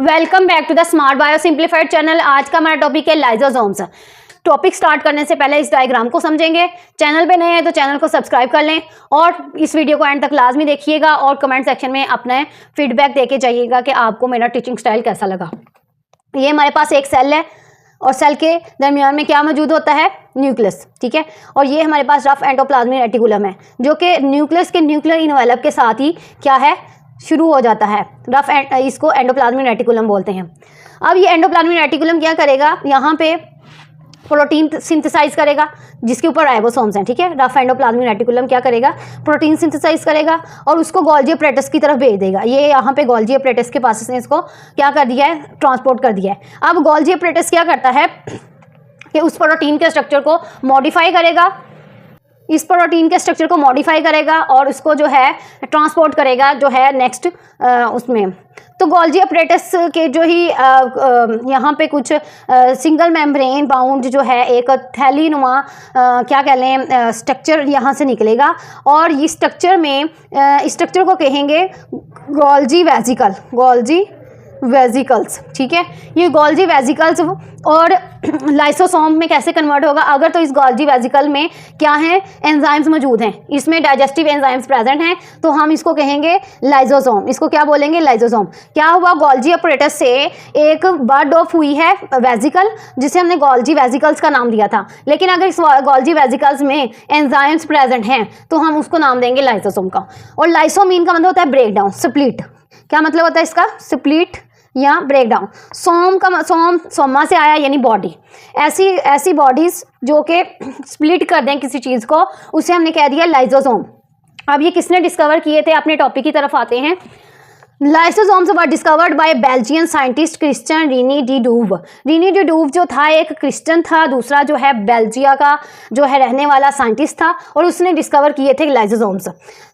Welcome back to the smart bio simplified channel. आज का हमारा टॉपिक है लाइसोसोम्स। टॉपिक स्टार्ट करने से पहले इस डायग्राम को समझेंगे। चैनल पे नए हैं तो चैनल को सब्सक्राइब कर लें और इस वीडियो को एंड तक लाजमी देखिएगा और कमेंट सेक्शन में अपने फीडबैक देके जाइएगा कि आपको मेरा टीचिंग स्टाइल कैसा लगा। ये हमारे पास एक सेल है और सेल के दरमियान में क्या मौजूद होता है? न्यूक्लियस। ठीक है, और ये हमारे पास रफ एंडोप्लाज्मिक रेटिकुलम है जो कि न्यूक्लियस के न्यूक्लियर इनवेलप के साथ ही क्या है, शुरू हो जाता है। इसको एंडोप्लाज्मिक रेटिकुलम बोलते हैं। अब ये एंडोप्लाज्मिक रेटिकुलम क्या करेगा, यहाँ पे प्रोटीन सिंथेसाइज करेगा जिसके ऊपर राइबोसोम्स हैं। ठीक है, रफ एंडोप्लाज्मिक रेटिकुलम क्या करेगा, प्रोटीन सिंथेसाइज करेगा और उसको गोल्जी अपरेटस की तरफ भेज देगा। ये यहाँ पे गोल्जी अपरेटस के पास ने इसको क्या कर दिया है, ट्रांसपोर्ट कर दिया है। अब गोल्जी अपरेटस क्या करता है कि उस प्रोटीन के स्ट्रक्चर को मॉडिफाई करेगा, इस प्रोटीन के स्ट्रक्चर को मॉडिफाई करेगा और उसको जो है ट्रांसपोर्ट करेगा जो है नेक्स्ट उसमें। तो गोल्जी अपरेटस के जो ही यहाँ पे कुछ सिंगल मेम्ब्रेन बाउंड जो है एक थैली नुमा क्या कह लें स्ट्रक्चर यहाँ से निकलेगा और इस स्ट्रक्चर में इस स्ट्रक्चर को कहेंगे गोल्जी वेजिकल, गोल्जी वेजिकल्स। ठीक है, ये गोल्जी वेजिकल्स और लाइसोसोम में कैसे कन्वर्ट होगा, अगर तो इस गोल्जी वेजिकल में क्या है, एंजाइम्स मौजूद हैं, इसमें डाइजेस्टिव एंजाइम्स प्रेजेंट हैं, तो हम इसको कहेंगे लाइसोसोम। इसको क्या बोलेंगे, लाइसोसोम। क्या हुआ, गोल्जी अपरेटस से एक बर्ड ऑफ हुई है वेजिकल जिसे हमने गोल्जी वेजिकल्स का नाम दिया था, लेकिन अगर इस गोल्जी वेजिकल्स में एंजाइम्स प्रेजेंट हैं तो हम उसको नाम देंगे लाइसोसोम का। और लाइसोमीन का मतलब होता है ब्रेक डाउन, स्प्लिट। क्या मतलब होता है इसका, स्प्लिट या ब्रेक डाउन। सोम का सोमा से आया यानी बॉडी। ऐसी बॉडीज जो कि स्प्लिट कर दें किसी चीज़ को, उसे हमने कह दिया लाइसोसोम। अब ये किसने डिस्कवर किए थे, अपने टॉपिक की तरफ आते हैं। Lysosomes were discovered by Belgian scientist Christian Rene de Duve. Rene de Duve जो था एक क्रिश्चियन था, दूसरा जो है बेल्जिया का जो है रहने वाला साइंटिस्ट था और उसने डिस्कवर किए थे lysosomes.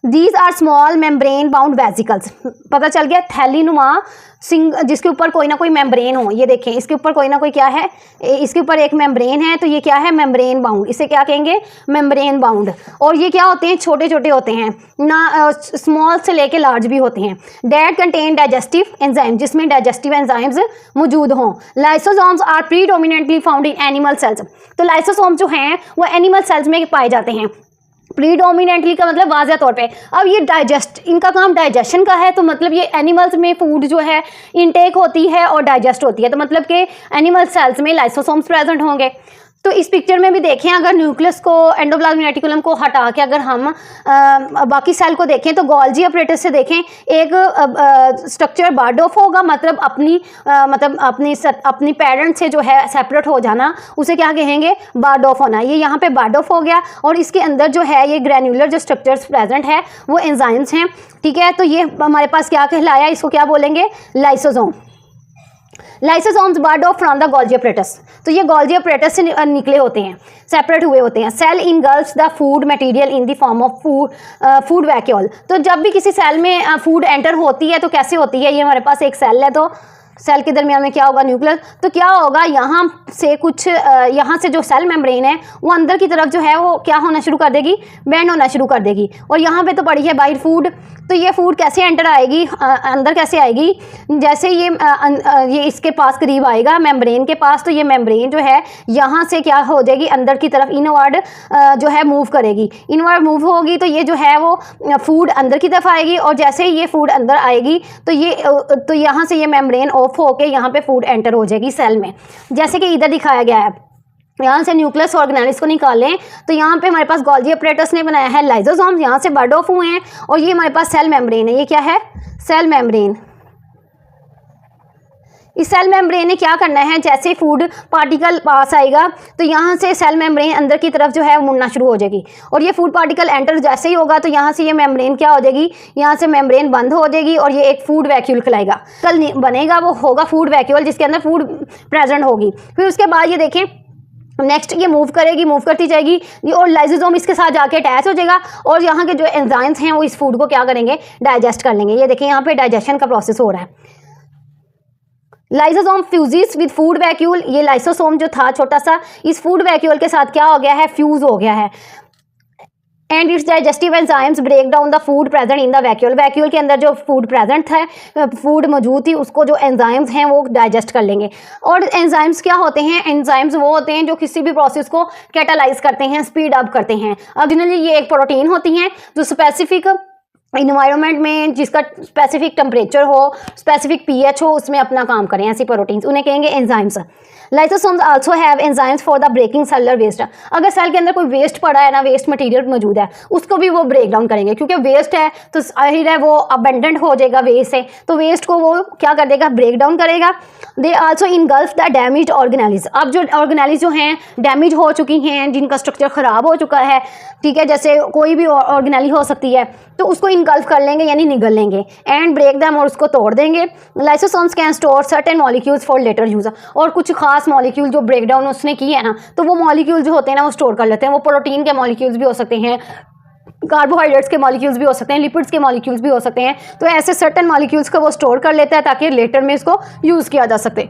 These are small membrane bound vesicles. पता चल गया, थैली नुमा जिसके ऊपर कोई ना कोई मेम्ब्रेन हो। ये देखें, इसके ऊपर कोई ना कोई क्या है, इसके ऊपर एक मेम्ब्रेन है, तो ये क्या है, मेम्ब्रेन बाउंड। इसे क्या कहेंगे, मेम्ब्रेन बाउंड। और ये क्या होते हैं, छोटे छोटे होते हैं ना, स्मॉल से लेके लार्ज भी होते हैं। डेट कंटेन डाइजेस्टिव एंजाइम, जिसमें डाइजेस्टिव एंजाइम्स मौजूद हों। Lysosomes are predominantly found in animal cells. तो लाइसोसोम जो हैं वो एनिमल सेल्स में पाए जाते हैं। प्रीडोमिनेंटली का मतलब वाज़ह तौर पे। अब ये इनका काम डाइजेशन का है, तो मतलब ये एनिमल्स में फूड जो है इनटेक होती है और डाइजेस्ट होती है, तो मतलब कि एनिमल सेल्स में लाइसोसोम्स प्रेजेंट होंगे। तो इस पिक्चर में भी देखें, अगर न्यूक्लियस को एंडोप्लाज्मिक रेटिकुलम को हटा के अगर हम बाकी सेल को देखें तो गोल्जी अपरेटस से देखें एक स्ट्रक्चर बर्ड ऑफ होगा, मतलब अपनी पेरेंट से जो है सेपरेट हो जाना, उसे क्या कहेंगे, बर्ड ऑफ होना। ये यहाँ पे बर्ड ऑफ हो गया और इसके अंदर जो है ये ग्रैन्युलर जो स्ट्रक्चर्स प्रेजेंट है वो एंजाइम्स हैं। ठीक है, तो ये हमारे पास क्या कहलाया, इसको क्या बोलेंगे, lysosome. Lysosomes bird of from the Golgi apparatus. तो ये गोल्जी अपरेटस से निकले होते हैं, सेपरेट हुए होते हैं। Cell engulfs the food material in the form of food vacuole. तो जब भी किसी सेल में फूड एंटर होती है तो कैसे होती है, ये हमारे पास एक सेल है, तो सेल के दरमियान में क्या होगा, न्यूक्लियस। तो क्या होगा, यहाँ से कुछ यहाँ से जो सेल मेम्ब्रेन है वो अंदर की तरफ जो है वो क्या होना शुरू कर देगी, बेंड होना शुरू कर देगी। और यहाँ पे तो पड़ी है बाहर फूड, तो ये फूड कैसे एंटर आएगी, अंदर कैसे आएगी, जैसे ये इसके पास करीब आएगा मेम्ब्रेन के पास, तो ये मेम्ब्रेन जो है यहाँ से क्या हो जाएगी, अंदर की तरफ इनवर्ड जो है मूव करेगी। इनवर्ड मूव होगी तो ये जो है वो फूड अंदर की तरफ आएगी और जैसे ही ये फूड अंदर आएगी तो यहाँ से ये मेम्ब्रेन ऑफ होके यहाँ पे फूड एंटर हो जाएगी सेल में, जैसे कि इधर दिखाया गया है। यहाँ से न्यूक्लियस ऑर्गेनेलिस को निकालें तो यहाँ पे हमारे पास गोल्जी अपरेटस ने बनाया है लाइसोसोम, यहाँ से बर्ड ऑफ हुए हैं और ये हमारे पास सेल मेम्ब्रेन है। ये क्या है, सेल मेम्ब्रेन। इस सेल मेम्ब्रेन ने क्या करना है, जैसे फूड पार्टिकल पास आएगा तो यहाँ से सेल मेम्ब्रेन अंदर की तरफ जो है मुड़ना शुरू हो जाएगी और ये फूड पार्टिकल एंटर जैसे ही होगा तो यहाँ से ये मेम्ब्रेन क्या हो जाएगी, यहाँ से मेम्ब्रेन बंद हो जाएगी और ये एक फूड वैक्यूल कहलाएगा। कल बनेगा वो होगा फूड वैक्यूल जिसके अंदर फूड प्रेजेंट होगी। फिर उसके बाद ये देखें नेक्स्ट ये मूव करेगी, मूव करती जाएगी और लाइसोसोम इसके साथ जाके अटैच हो जाएगा और यहाँ के जो एंजाइम्स हैं वो इस फूड को क्या करेंगे, डाइजेस्ट कर लेंगे। ये देखें यहाँ पे डाइजेशन का प्रोसेस हो रहा है। Lysosome fuses with food vacuole. ये लाइसोसोम जो था छोटा सा, इस फूड वैक्यूल के साथ क्या हो गया है, फ्यूज हो गया है। And its digestive enzymes break down the food present in the vacuole. Vacuole के अंदर जो फूड प्रेजेंट है, फूड मौजूद थी, उसको जो एंजाइम्स हैं वो डाइजेस्ट कर लेंगे। और एंजाइम्स क्या होते हैं? एंजाइम्स वो होते हैं जो किसी भी प्रोसेस को कैटालाइज करते हैं, स्पीड अप करते हैं। ऑरिजिनली ये एक प्रोटीन होती हैं जो स्पेसिफिक इन्वायरमेंट में, जिसका स्पेसिफिक टेम्परेचर हो, स्पेसिफिक पीएच हो, उसमें अपना काम करें, ऐसी प्रोटीन्स, उन्हें कहेंगे enzymes. Lysosomes also have enzymes for the breaking cellular waste. अगर सेल के अंदर कोई वेस्ट पड़ा है ना, वेस्ट मटेरियल मौजूद है, उसको भी वो ब्रेक डाउन करेंगे, क्योंकि वेस्ट है तो जाहिर है वो अबेंडेंट हो जाएगा वेस्ट से, तो वेस्ट को वो क्या कर देगा? ब्रेक डाउन करेगा। They also engulf the damaged organelles. अब जो ऑर्गेनेलिज जो हैं डैमेज हो चुकी हैं, जिनका स्ट्रक्चर ख़राब हो चुका है, ठीक है, जैसे कोई भी ऑर्गेनेली हो सकती है, तो उसको इनगल्फ कर लेंगे यानी निगल लेंगे, एंड ब्रेक दैम, और उसको तोड़ देंगे। Lysosomes can store certain molecules for later use. और कुछ खास मॉलिक्यूल जो ब्रेक डाउन उसने की है ना, तो वो मॉलिक्यूल जो होते हैं ना वो स्टोर कर लेते हैं। वो प्रोटीन के मॉलिक्यूल्स भी हो सकते हैं, कार्बोहाइड्रेट्स के मॉलिक्यूल्स भी हो सकते हैं, लिपिड्स के मॉलिक्यूल्स भी हो सकते हैं। तो ऐसे सर्टेन मॉलिक्यूल्स को वो स्टोर कर लेता है ताकि लेटर में इसको यूज़ किया जा सके।